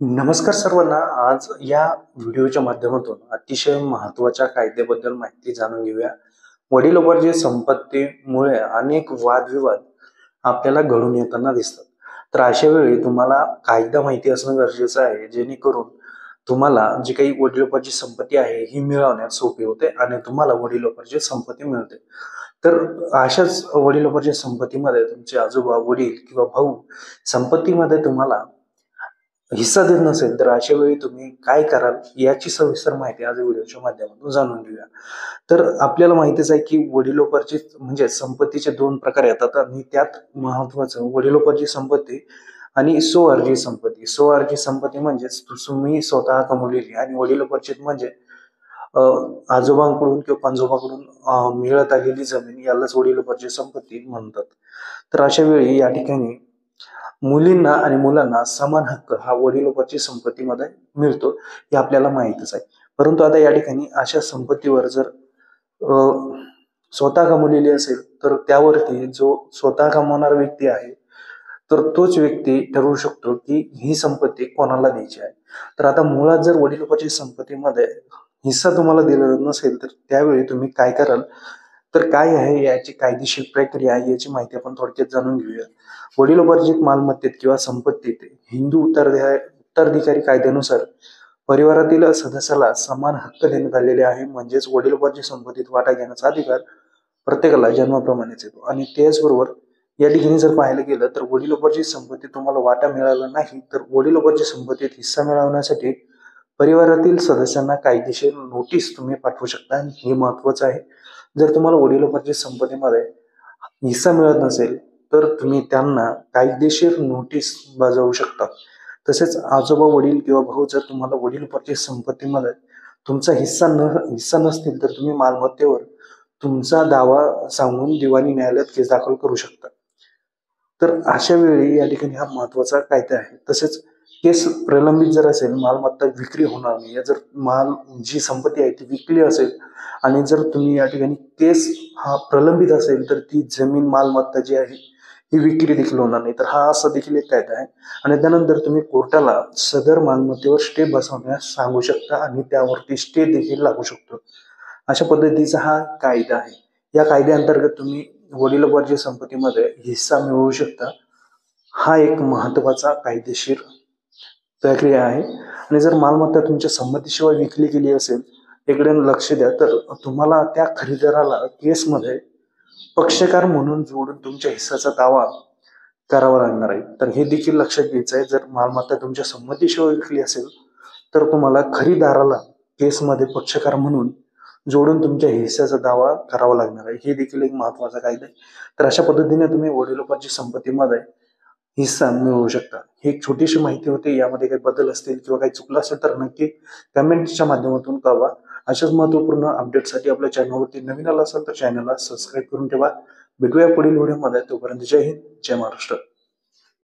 नमस्कार सर्वांना. आज या व्हिडिओच्या माध्यमातून अतिशय महत्त्वाच्या कायद्याबद्दल माहिती जाणून घेऊया. वडिलोपार्जित संपत्तीमुळे अनेक वादविवाद आपल्याला घडून येताना दिसतात. तर अशा वेळी तुम्हाला कायदा माहिती असणं गरजेचं आहे, जेणेकरून तुम्हाला जी काही वडिलोपार्जित संपत्ती आहे ही मिळवण्यात सोपी होते आणि तुम्हाला वडिलोपार्जित संपत्ती मिळते. तर अशाच वडिलोपार्जित संपत्तीमध्ये तुमचे आजोबा, वडील किंवा भाऊ संपत्तीमध्ये तुम्हाला हिस्सा देत नसेल, तर अशा वेळी तुम्ही काय कराल याची सविस्तर माहिती आज व्हिडिओच्या माध्यमातून जाणून घेऊया. तर आपल्याला माहितीच आहे की वडिलोपार्जित म्हणजे संपत्तीचे दोन प्रकार येतात आणि त्यात महत्वाचं वडिलोपार्जित संपत्ती आणि स्वअर्जित संपत्ती. स्वअर्जित संपत्ती म्हणजेच तुम्ही स्वतः कमवलेली आणि वडिलोपार्जित म्हणजे आजोबांकडून किंवा पणजोबाकडून मिळत आलेली जमीन यालाच वडिलोपार्जित संपत्ती म्हणतात. तर अशा वेळी या ठिकाणी मुलींना आणि मुलांना समान हक्क हा वडिलोपार्जित संपत्तीमध्ये मिळतो हे आपल्याला माहितच आहे. परंतु आता या ठिकाणी अशा संपत्तीवर जर अ, स्वतः कमवलेली असेल, तर त्यावरती जो स्वतः कमवणारा व्यक्ती आहे, तर तोच व्यक्ती ठरवू शकतो की ही संपत्ती कोणाला द्यायची आहे. तर आता मुळात जर वडिलोपार्जित संपत्तीमध्ये हिस्सा तुम्हाला दिला नसेल, तर त्यावेळी तुम्ही काय कराल, तर काय आहे याची कायदेशीर प्रक्रिया याची माहिती आपण थोडक्यात जाणून घेऊया. वडिलोपार्जित मालमत्तेत किंवा संपत्तीत हिंदू उत्तराधिकारी कायद्यानुसार परिवारातील सदस्याला समान हक्क देण्यात आलेले आहे. म्हणजेच वडिलोपार्जित संपत्तीत वाटा घेण्याचा अधिकार प्रत्येकाला जन्माप्रमाणेच येतो. आणि त्याचबरोबर या ठिकाणी जर पाहायला गेलं, तर वडिलोपार्जित संपत्तीत तुम्हाला वाटा मिळाला नाही, तर वडिलोपार्जित संपत्तीत हिस्सा मिळवण्यासाठी परिवारातील सदस्यांना कायदेशीर नोटीस तुम्ही पाठवू शकता. आणि हे महत्वाचं आहे. जर तुम्हाला वडिलोपार्जित संपत्तीमध्ये हिस्सा मिळत नसेल, तर तुम्ही त्यांना कायदेशीर नोटीस बजावू शकता. तसेच आजोबा, वडील किंवा भाऊ जर तुम्हाला वडिलोपार्जित संपत्तीमध्ये तुमचा हिस्सा नसतील, तर तुम्ही मालमत्तेवर तुमचा दावा सांगून दिवाणी न्यायालयात केस दाखल करू शकता. तर अशा वेळी या ठिकाणी हा महत्वाचा कायदा आहे. तसेच केस प्रलंबित जर असेल, मालमत्ता विक्री होणार नाही, जर जी संपत्ती आहे ती विकली असेल आणि जर तुम्ही या ठिकाणी केस हा प्रलंबित असेल, तर ती जमीन मालमत्ता जी आहे ही विक्री देखील होणार नाही. तर हा असा देखील एक कायदा आहे. आणि त्यानंतर तुम्ही कोर्टाला सदर मालमत्तेवर स्टे बसवण्यास सांगू शकता आणि त्यावरती स्टे देखील लागू शकतो. अशा पद्धतीचा हा कायदा आहे. या कायद्याअंतर्गत तुम्ही वडिलोपार्जित संपत्तीमध्ये हिस्सा मिळवू शकता. हा एक महत्वाचा कायदेशीर प्रक्रिया आहे. आणि जर मालमत्ता तुमच्या संमतीशिवाय विकली गेली असेल, इकडे लक्ष द्या, तर तुम्हाला त्या खरेदीदाराला केसमध्ये पक्षकार म्हणून जोडून तुमच्या हिस्साचा दावा करावा लागणार आहे. तर हे देखील लक्षात घ्यायचं आहे. जर मालमत्ता तुमच्या संमतीशिवाय विकली असेल, तर तुम्हाला खरेदीदाराला केसमध्ये पक्षकार म्हणून जोडून तुमच्या हिस्साचा दावा करावा लागणार आहे. हे देखील एक महत्वाचा कायदा आहे. तर अशा पद्धतीने तुम्ही वडिलोपार्जित संपत्तीमध्ये हिस्सा मिळवू शकता. ही एक छोटीशी माहिती होती. यामध्ये काही बदल असतील किंवा काही चुकलं असेल, तर नक्की कमेंटच्या माध्यमातून कळवा. अशाच महत्वपूर्ण अपडेटसाठी आपल्या चॅनलवरती नवीन आला असाल, तर चॅनलला सबस्क्राईब करून ठेवा. भेटूया पुढील व्हिडिओमध्ये. तोपर्यंत जय हिंद, जय महाराष्ट्र.